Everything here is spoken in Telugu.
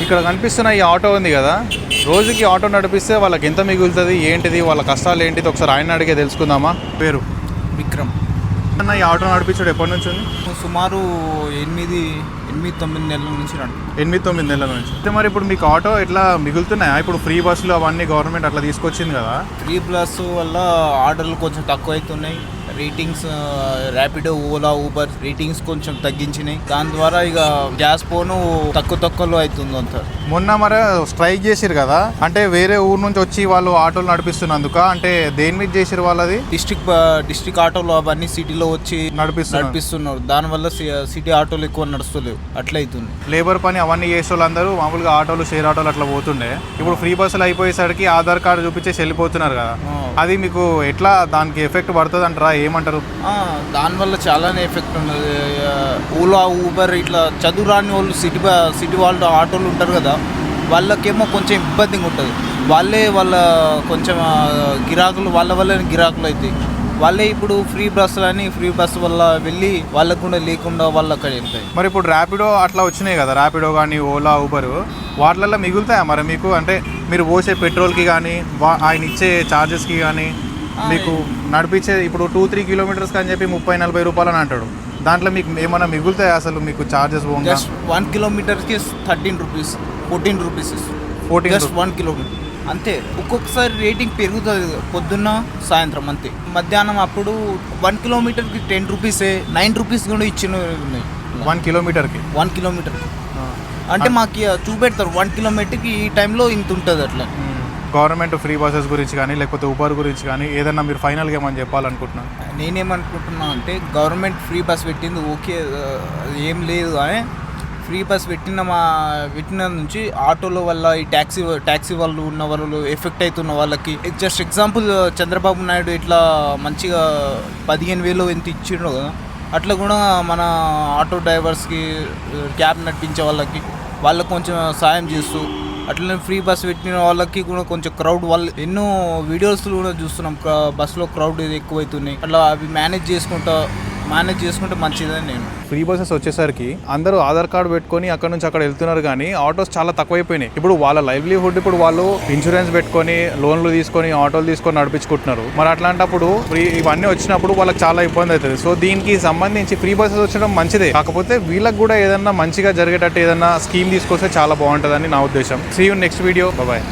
ఇక్కడ కనిపిస్తున్న ఈ ఆటో ఉంది కదా, రోజుకి ఆటో నడిపిస్తే వాళ్ళకి ఎంత మిగులుతుంది, ఏంటిది వాళ్ళ కష్టాలు ఏంటిది ఒకసారి ఆయన అడిగే తెలుసుకుందామా. పేరు విక్రమ్. అన్న ఈ ఆటో నడిపించాడు ఎప్పటి నుంచి ఉంది? సుమారు 8-9 నెలల నుంచి 8-9 నెలల నుంచి. అయితే మరి ఇప్పుడు మీకు ఆటో ఎట్లా మిగులుతున్నాయా? ఇప్పుడు ఫ్రీ బస్సులు అవన్నీ గవర్నమెంట్ అట్లా తీసుకొచ్చింది కదా. ఫ్రీ ప్లస్ వల్ల ఆర్డర్లు కొంచెం తక్కువ అవుతున్నాయి. Ratings Rapido, Ola, Uber ratings కొంచెం తగ్గించినాయి. దాని ద్వారా ఇక గ్యాస్ పోను తక్కువలో అవుతుంది అంతా. మొన్న మరి స్ట్రైక్ చేసిరు కదా, అంటే వేరే ఊరు నుంచి వచ్చి వాళ్ళు ఆటోలు నడిపిస్తున్నందుక, అంటే దేని మీద చేసిరు వాళ్ళది? డిస్ట్రిక్ట్ ఆటోలు అవన్నీ సిటీలో వచ్చి నడిపిస్తున్నారు. దానివల్ల సిటీ ఆటోలు ఎక్కువ నడుస్తలేవు, అట్లా అవుతుంది. లేబర్ పని అవన్నీ చేసే వాళ్ళందరూ మామూలుగా ఆటోలు, షేర్ ఆటోలు అట్లా పోతుండే. ఇప్పుడు ఫ్రీ బస్సులు అయిపోయేసరికి ఆధార్ కార్డు చూపించేసి వెళ్ళిపోతున్నారు కదా, అది మీకు ఎట్లా దానికి ఎఫెక్ట్ పడుతుంది అంటారా? ఏమంటారు? దానివల్ల చాలానే ఎఫెక్ట్ ఉన్నది. ఓలా, ఊబర్ ఇట్లా చదువు రాని వాళ్ళు సిటీ వాళ్ళు ఆటోలు ఉంటారు కదా, వాళ్ళకేమో కొంచెం ఇబ్బందిగా ఉంటుంది. వాళ్ళ కొంచెం గిరాకులు వల్లనే గిరాకులు అవుతాయి. వాళ్ళే ఇప్పుడు ఫ్రీ బస్సు వల్ల వెళ్ళి వాళ్ళకు కూడా లేకుండా వాళ్ళు అక్కడ వెళ్తాయి. మరి ఇప్పుడు ర్యాపిడో అట్లా వచ్చినాయి కదా, ర్యాపిడో కానీ ఓలా, ఊబర్, వాటిల్లో మిగులుతాయా మరి మీకు? అంటే మీరు పోసే పెట్రోల్కి కానీ ఆయన ఇచ్చే ఛార్జెస్కి కానీ మీకు నడిపించే ఇప్పుడు 2-3 కిలోమీటర్స్కి అని చెప్పి 30-40 రూపాయలు అని అంటాడు. దాంట్లో మీకు ఏమైనా మిగులుతాయి అసలు మీకు ఛార్జెస్? జస్ట్ 1 కిలోమీటర్కి 13 రూపీస్, 14 రూపీస్, 14 జస్ట్ 1 కిలోమీటర్ అంతే. ఒక్కొక్కసారి రేటింగ్ పెరుగుతుంది పొద్దున్న సాయంత్రం అంతే. మధ్యాహ్నం అప్పుడు 1 కిలోమీటర్కి 10 రూపీసే, 9 రూపీస్ కూడా ఇచ్చినవి ఉన్నాయి. 1 కిలోమీటర్కి అంటే మాకు చూపెడతారు 1 కిలోమీటర్కి ఈ టైంలో ఇంత ఉంటుంది అట్లా. గవర్నమెంట్ ఫ్రీ బస్సెస్ గురించి కానీ లేకపోతే ఊబర్ గురించి కానీ ఏదన్నా మీరు ఫైనల్గా ఏమని చెప్పాలనుకుంటున్నాను? నేనేమనుకుంటున్నా అంటే గవర్నమెంట్ ఫ్రీ బస్ పెట్టింది ఓకే, ఏం లేదు. కానీ ఫ్రీ బస్ పెట్టిన నుంచి ఆటోల వల్ల ఈ ట్యాక్సీ వాళ్ళు ఉన్న వాళ్ళు ఎఫెక్ట్ అవుతున్న వాళ్ళకి, జస్ట్ ఎగ్జాంపుల్ చంద్రబాబు నాయుడు ఇట్లా మంచిగా 15,000 ఎంత ఇచ్చిండో కదా, అట్లా కూడా మన ఆటో డ్రైవర్స్కి, క్యాబ్ నడిపించే వాళ్ళకి కొంచెం సాయం చేస్తూ, అట్లనే ఫ్రీ బస్ పెట్టిన వాళ్ళకి కూడా కొంచెం క్రౌడ్, వాళ్ళు ఎన్నో వీడియోస్ కూడా చూస్తున్నాం, బస్సులో క్రౌడ్ ఎక్కువ అవుతున్నాయి. అట్లా అవి మేనేజ్ చేసుకుంటే మంచిదని నేను. ఫ్రీ బస్సెస్ వచ్చేసరికి అందరూ ఆధార్ కార్డు పెట్టుకొని అక్కడ నుంచి అక్కడ వెళ్తున్నారు, కానీ ఆటోస్ చాలా తక్కువైపోయినాయి. ఇప్పుడు వాళ్ళ లైవ్లీహుడ్, ఇప్పుడు వాళ్ళు ఇన్సూరెన్స్ పెట్టుకొని లోన్లు తీసుకొని ఆటోలు తీసుకొని నడిపించుకుంటున్నారు. మరి అట్లాంటప్పుడు ఇవన్నీ వచ్చినప్పుడు వాళ్ళకి చాలా ఇబ్బంది అవుతుంది. సో దీనికి సంబంధించి ఫ్రీ బస్సెస్ వచ్చడం మంచిదే, కాకపోతే వీళ్ళకి కూడా ఏదన్నా మంచిగా జరిగేటట్టు ఏదన్నా స్కీమ్ తీసుకొస్తే చాలా బాగుంటుందని నా ఉద్దేశం. See you next video. Bye.